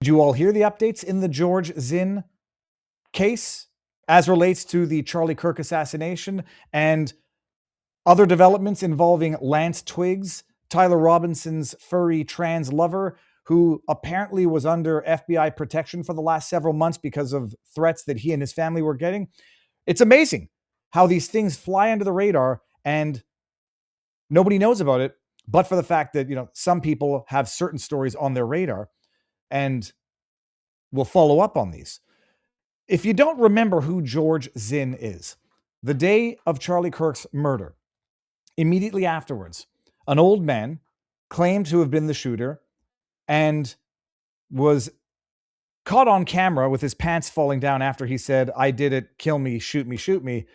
Did you all hear the updates in the George Zinn case as relates to the Charlie Kirk assassination and other developments involving Lance Twiggs, Tyler Robinson's furry trans lover, who apparently was under FBI protection for the last several months because of threats that he and his family were getting? It's amazing how these things fly under the radar and nobody knows about it, but for the fact that, some people have certain stories on their radar and will follow up on these. If you don't remember who George Zinn is, the day of Charlie Kirk's murder, immediately afterwards, an old man claimed to have been the shooter and was caught on camera with his pants falling down after he said, "I did it, kill me, shoot me, shoot me."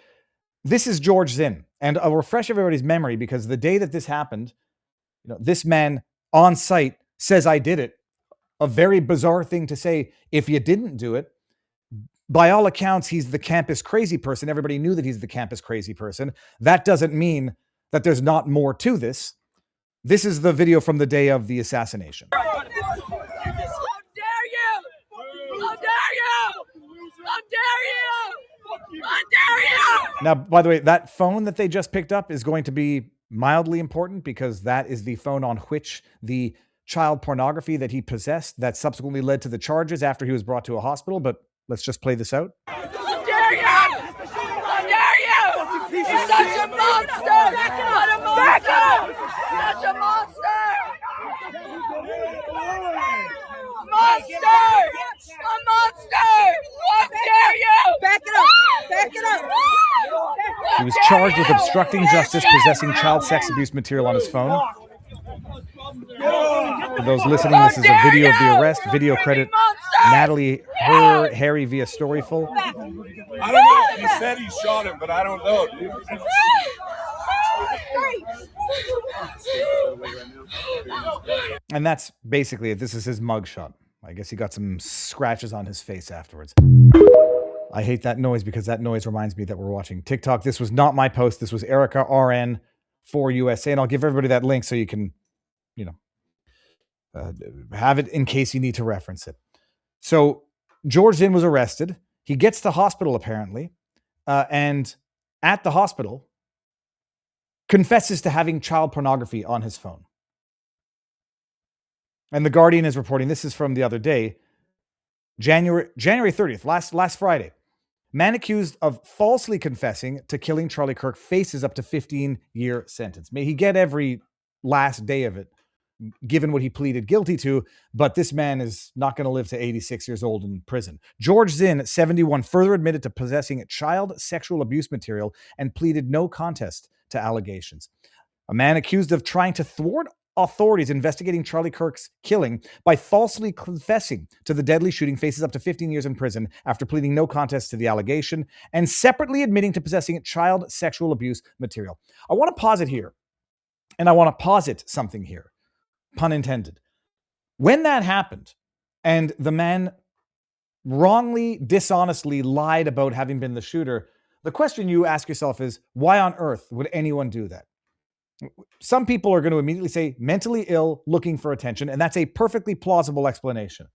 This is George Zinn. And I'll refresh everybody's memory because the day that this happened, this man on site says, "I did it." A very bizarre thing to say if you didn't do it. By all accounts, he's the campus crazy person. Everybody knew that he's the campus crazy person. That doesn't mean that there's not more to this. This is the video from the day of the assassination. How dare you! How dare you! How dare you! How dare you! Now, by the way, that phone that they just picked up is going to be mildly important because that is the phone on which the child pornography that he possessed that subsequently led to the charges after he was brought to a hospital. But let's just play this out. How dare you! How dare you! He's such a monster! What a monster! Such a monster! Monster! A monster! How dare you! Back it up! Back it up! He was charged with obstructing justice, possessing child sex abuse material on his phone. For those listening, this is a video of the arrest. Video credit Natalie Harry via Storyful. I don't know. He said he shot him, but I don't know, dude. And that's basically it. This is his mugshot. I guess he got some scratches on his face afterwards. I hate that noise because that noise reminds me that we're watching TikTok. This was not my post. This was Erica RN for USA. And I'll give everybody that link so you can, have it in case you need to reference it. So George Zinn was arrested. He gets to hospital apparently. And at the hospital confesses to having child pornography on his phone. And The Guardian is reporting, this is from the other day, January 30th, last Friday. Man accused of falsely confessing to killing Charlie Kirk faces up to 15-year sentence. May he get every last day of it, given what he pleaded guilty to, but this man is not going to live to 86 years old in prison. George Zinn, 71, further admitted to possessing child sexual abuse material and pleaded no contest to allegations. A man accused of trying to thwart authorities investigating Charlie Kirk's killing by falsely confessing to the deadly shooting faces up to 15 years in prison after pleading no contest to the allegation and separately admitting to possessing child sexual abuse material. I want to pause it here, and I want to posit something here, pun intended. When that happened, and the man wrongly, dishonestly lied about having been the shooter, the question you ask yourself is, why on earth would anyone do that? Some people are going to immediately say mentally ill, looking for attention, and that's a perfectly plausible explanation.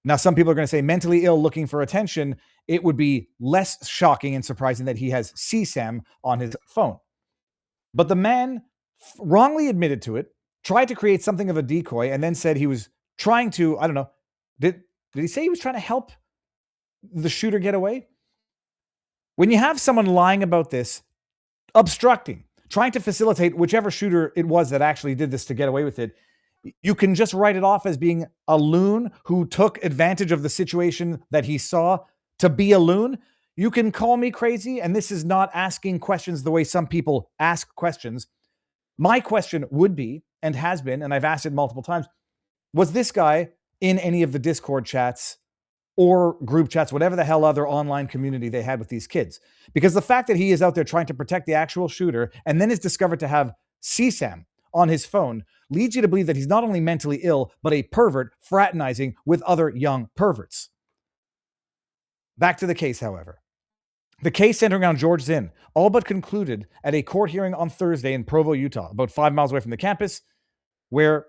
Now, some people are going to say mentally ill, looking for attention. It would be less shocking and surprising that he has CSAM on his phone. But the man wrongly admitted to it, tried to create something of a decoy, and then said he was trying to, I don't know, did he say he was trying to help the shooter get away? When you have someone lying about this, obstructing, trying to facilitate whichever shooter it was that actually did this to get away with it, you can just write it off as being a loon who took advantage of the situation that he saw to be a loon. You can call me crazy, and this is not asking questions the way some people ask questions. My question would be, and has been, and I've asked it multiple times, was this guy in any of the Discord chats or group chats, whatever the hell other online community they had with these kids? Because the fact that he is out there trying to protect the actual shooter and then is discovered to have CSAM on his phone leads you to believe that he's not only mentally ill, but a pervert fraternizing with other young perverts. Back to the case, however. The case centering around George Zinn all but concluded at a court hearing on Thursday in Provo, Utah, about 5 miles away from the campus where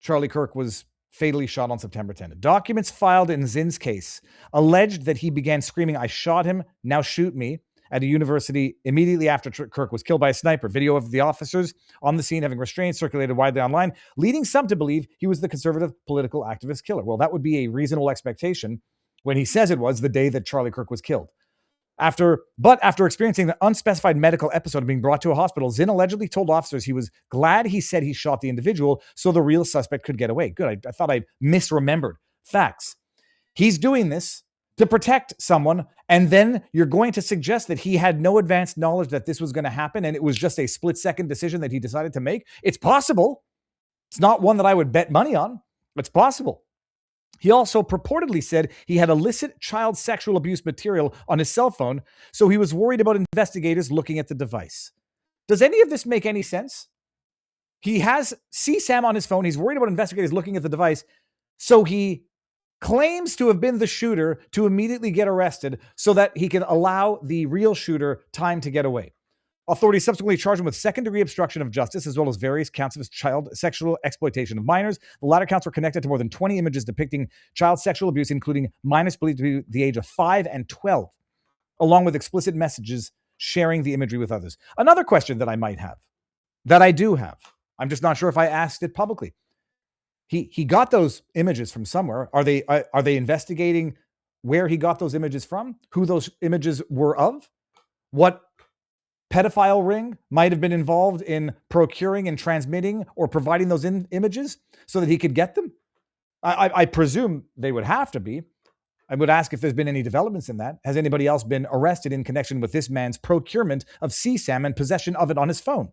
Charlie Kirk was fatally shot on September 10th. Documents filed in Zinn's case alleged that he began screaming, "I shot him, now shoot me," at a university immediately after Kirk was killed by a sniper. Video of the officers on the scene having restraints circulated widely online, leading some to believe he was the conservative political activist killer. Well, that would be a reasonable expectation when he says it was the day that Charlie Kirk was killed. After experiencing an unspecified medical episode of being brought to a hospital, Zinn allegedly told officers he was glad he said he shot the individual so the real suspect could get away. Good. I thought I misremembered facts. He's doing this to protect someone, and then you're going to suggest that he had no advanced knowledge that this was going to happen and it was just a split-second decision that he decided to make? It's possible. It's not one that I would bet money on. It's possible. He also purportedly said he had illicit child sexual abuse material on his cell phone, so he was worried about investigators looking at the device. Does any of this make any sense? He has CSAM on his phone. He's worried about investigators looking at the device, so he claims to have been the shooter to immediately get arrested so that he can allow the real shooter time to get away. Authorities subsequently charged him with second-degree obstruction of justice, as well as various counts of child sexual exploitation of minors. The latter counts were connected to more than 20 images depicting child sexual abuse, including minors believed to be the age of 5 and 12, along with explicit messages sharing the imagery with others. Another question that I might have, that I do have, I'm just not sure if I asked it publicly. He got those images from somewhere. Are they investigating where he got those images from? Who those images were of? What pedophile ring might have been involved in procuring and transmitting or providing those images so that he could get them? I presume they would have to be. I would ask if there's been any developments in that. Has anybody else been arrested in connection with this man's procurement of CSAM and possession of it on his phone?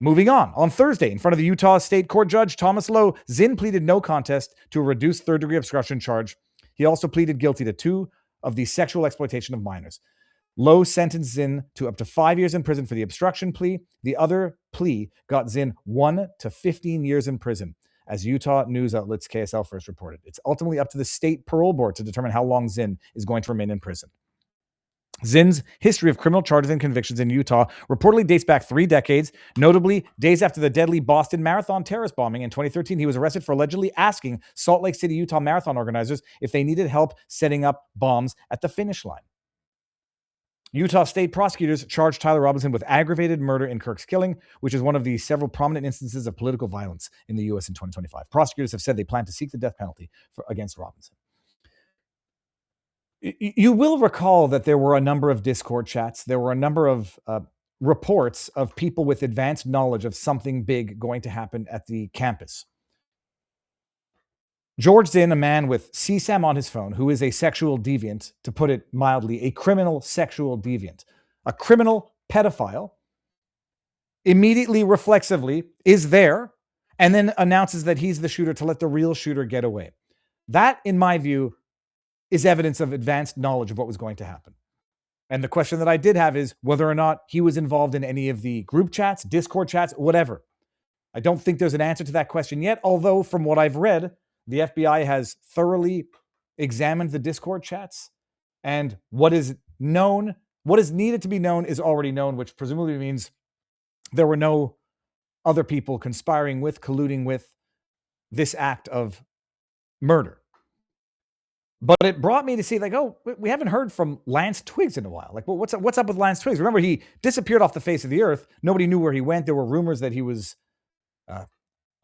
Moving on Thursday, in front of the Utah State Court Judge Thomas Lowe, Zinn pleaded no contest to a reduced third-degree obstruction charge. He also pleaded guilty to 2 of the sexual exploitation of minors. Lowe sentenced Zinn to up to 5 years in prison for the obstruction plea. The other plea got Zinn 1 to 15 years in prison, as Utah news outlets KSL first reported. It's ultimately up to the state parole board to determine how long Zinn is going to remain in prison. Zinn's history of criminal charges and convictions in Utah reportedly dates back 3 decades. Notably, days after the deadly Boston Marathon terrorist bombing in 2013, he was arrested for allegedly asking Salt Lake City, Utah marathon organizers if they needed help setting up bombs at the finish line. Utah state prosecutors charged Tyler Robinson with aggravated murder in Kirk's killing, which is one of the several prominent instances of political violence in the U.S. in 2025. Prosecutors have said they plan to seek the death penalty against Robinson. You will recall that there were a number of Discord chats. There were a number of reports of people with advanced knowledge of something big going to happen at the campus. George Zinn, a man with CSAM on his phone, who is a sexual deviant, to put it mildly, a criminal sexual deviant, a criminal pedophile, immediately, reflexively is there and then announces that he's the shooter to let the real shooter get away. That, in my view, is evidence of advanced knowledge of what was going to happen. And the question that I did have is whether or not he was involved in any of the group chats, Discord chats, whatever. I don't think there's an answer to that question yet, although from what I've read, the FBI has thoroughly examined the Discord chats, and what is known, what is needed to be known is already known, which presumably means there were no other people conspiring with, colluding with this act of murder. But it brought me to see, like, oh, we haven't heard from Lance Twiggs in a while. Like, well, what's up with Lance Twiggs? Remember, he disappeared off the face of the earth. Nobody knew where he went. There were rumors that he was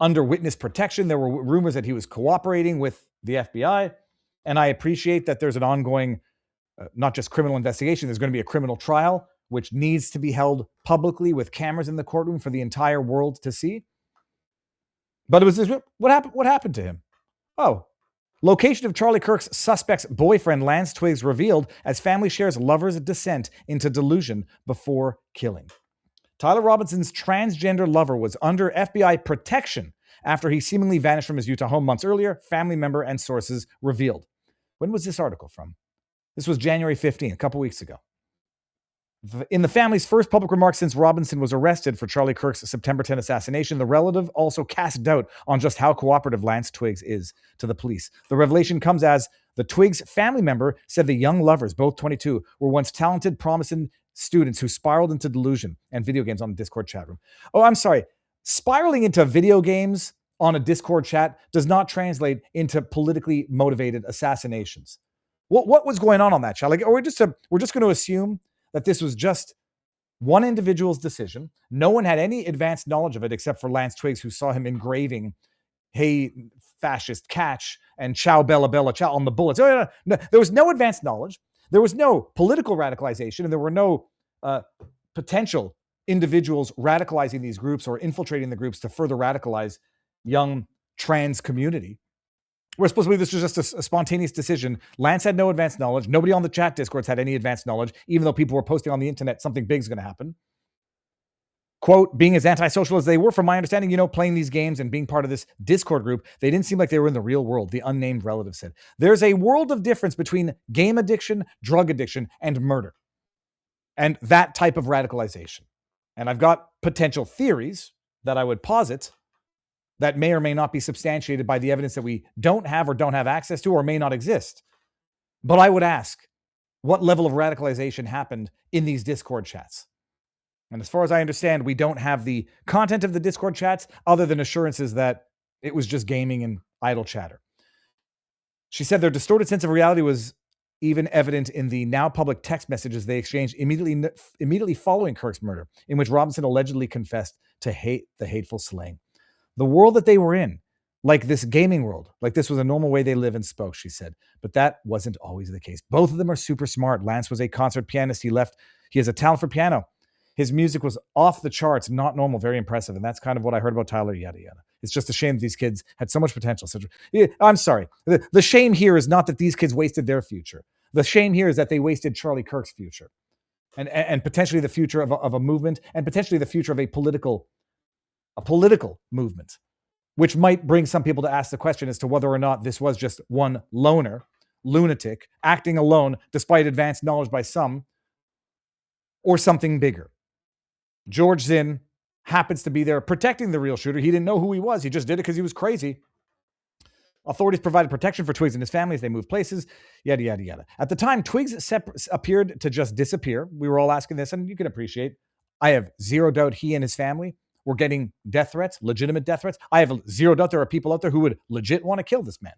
under witness protection. There were rumors that he was cooperating with the FBI. And I appreciate that there's an ongoing, not just criminal investigation, there's going to be a criminal trial, which needs to be held publicly with cameras in the courtroom for the entire world to see. But it was this, what happened to him? Oh, location of Charlie Kirk's suspect's boyfriend, Lance Twiggs, revealed as family shares lover's descent into delusion before killing. Tyler Robinson's transgender lover was under FBI protection after he seemingly vanished from his Utah home months earlier, family member and sources revealed. When was this article from? This was January 15, a couple weeks ago. In the family's first public remarks since Robinson was arrested for Charlie Kirk's September 10 assassination, the relative also cast doubt on just how cooperative Lance Twiggs is to the police. The revelation comes as the Twiggs family member said the young lovers, both 22, were once talented, promising students who spiraled into delusion and video games on the Discord chat room. Oh, I'm sorry. Spiraling into video games on a Discord chat does not translate into politically motivated assassinations. What was going on that chat? Like, we're just going to assume that this was just one individual's decision. No one had any advanced knowledge of it except for Lance Twiggs, who saw him engraving "Hey, fascist, catch," and "Ciao, Bella, Bella, ciao" on the bullets. Oh, no. There was no advanced knowledge. There was no political radicalization, and there were no potential individuals radicalizing these groups or infiltrating the groups to further radicalize young trans community. We're supposed to believe this was just a spontaneous decision. Lance had no advanced knowledge. Nobody on the chat discords had any advanced knowledge, even though people were posting on the internet something big is going to happen. Quote, being as antisocial as they were, from my understanding, playing these games and being part of this Discord group, they didn't seem like they were in the real world, the unnamed relative said. There's a world of difference between game addiction, drug addiction, and murder. And that type of radicalization. And I've got potential theories that I would posit that may or may not be substantiated by the evidence that we don't have or don't have access to or may not exist. But I would ask, what level of radicalization happened in these Discord chats? And as far as I understand, we don't have the content of the Discord chats other than assurances that it was just gaming and idle chatter. She said their distorted sense of reality was even evident in the now public text messages they exchanged immediately following Kirk's murder, in which Robinson allegedly confessed to the hateful slaying. The world that they were in, like this gaming world, like this was a normal way they live and spoke, she said. But that wasn't always the case. Both of them are super smart. Lance was a concert pianist. He has a talent for piano. His music was off the charts, not normal, very impressive. And that's kind of what I heard about Tyler, yada, yada. It's just a shame that these kids had so much potential. I'm sorry. The shame here is not that these kids wasted their future. The shame here is that they wasted Charlie Kirk's future and potentially the future of a movement and potentially the future of a political movement, which might bring some people to ask the question as to whether or not this was just one loner, lunatic, acting alone despite advanced knowledge by some, or something bigger. George Zinn happens to be there protecting the real shooter. He didn't know who he was. He just did it because he was crazy. Authorities provided protection for Twiggs and his family as they moved places, yada, yada, yada. At the time, Twiggs appeared to just disappear. We were all asking this, and you can appreciate, I have zero doubt he and his family were getting death threats, legitimate death threats. I have zero doubt there are people out there who would legit want to kill this man.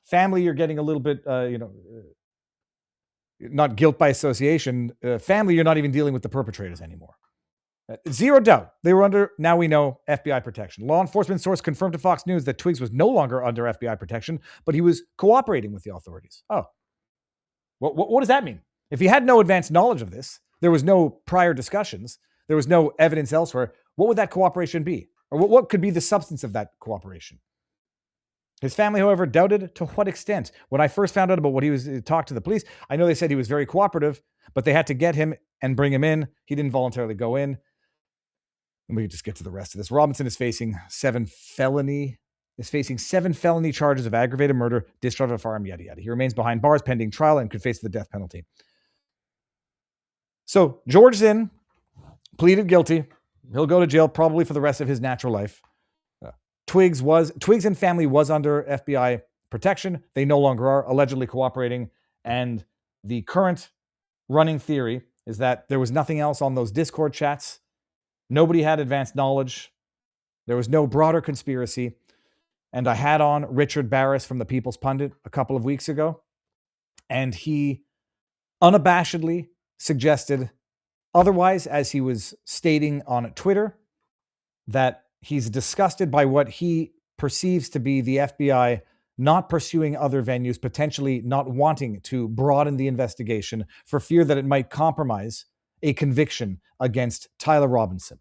Family, you're getting a little bit, not guilt by association. Family, you're not even dealing with the perpetrators anymore. Zero doubt they were under, now we know, FBI protection. Law enforcement source confirmed to Fox News that Twiggs was no longer under FBI protection, but he was cooperating with the authorities. Oh, what does that mean? If he had no advanced knowledge of this, there was no prior discussions, there was no evidence elsewhere, what would that cooperation be? Or what could be the substance of that cooperation? His family, however, doubted to what extent. When I first found out about what he was talked to the police, I know they said he was very cooperative, but they had to get him and bring him in. He didn't voluntarily go in. And we can just get to the rest of this. Robinson is facing 7 felony charges of aggravated murder, discharge of a firearm, yada, yada. He remains behind bars pending trial and could face the death penalty. So George Zinn pleaded guilty. He'll go to jail probably for the rest of his natural life. Twiggs and family was under FBI protection. They no longer are, allegedly cooperating. And the current running theory is that there was nothing else on those Discord chats. Nobody had advanced knowledge. There was no broader conspiracy. And I had on Richard Barris from the People's Pundit a couple of weeks ago, and he unabashedly suggested otherwise, as he was stating on Twitter, that he's disgusted by what he perceives to be the FBI not pursuing other venues, potentially not wanting to broaden the investigation for fear that it might compromise a conviction against Tyler Robinson.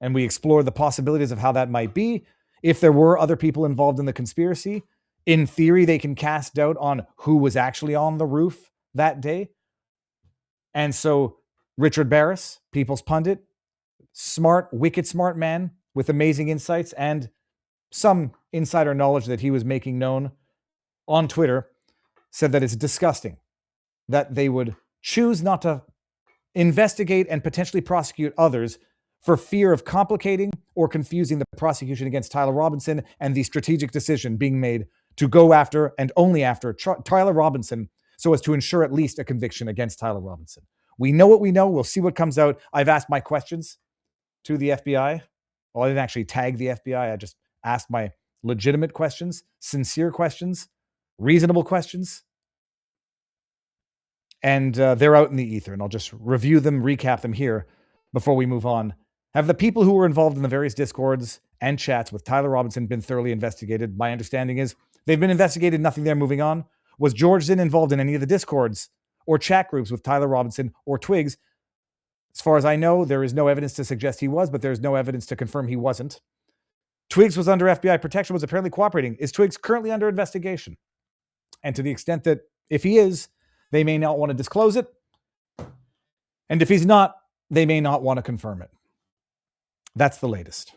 And we explore the possibilities of how that might be. If there were other people involved in the conspiracy, in theory, they can cast doubt on who was actually on the roof that day. And so Richard Barris, People's Pundit, smart, wicked smart man with amazing insights and some insider knowledge that he was making known on Twitter, said that it's disgusting that they would choose not to investigate and potentially prosecute others for fear of complicating or confusing the prosecution against Tyler Robinson and the strategic decision being made to go after and only after Tyler Robinson so as to ensure at least a conviction against Tyler Robinson. We know what we know. We'll see what comes out. I've asked my questions to the FBI. Well, I didn't actually tag the FBI. I just asked my legitimate questions, sincere questions, reasonable questions. And they're out in the ether, and I'll just review them, recap them here before we move on. Have the people who were involved in the various discords and chats with Tyler Robinson been thoroughly investigated? My understanding is they've been investigated, nothing there, moving on. Was George Zinn involved in any of the discords or chat groups with Tyler Robinson or Twiggs? As far as I know, there is no evidence to suggest he was, but there's no evidence to confirm he wasn't. Twiggs was under FBI protection, was apparently cooperating. Is Twiggs currently under investigation? And to the extent that if he is, they may not want to disclose it. And if he's not, they may not want to confirm it. That's the latest.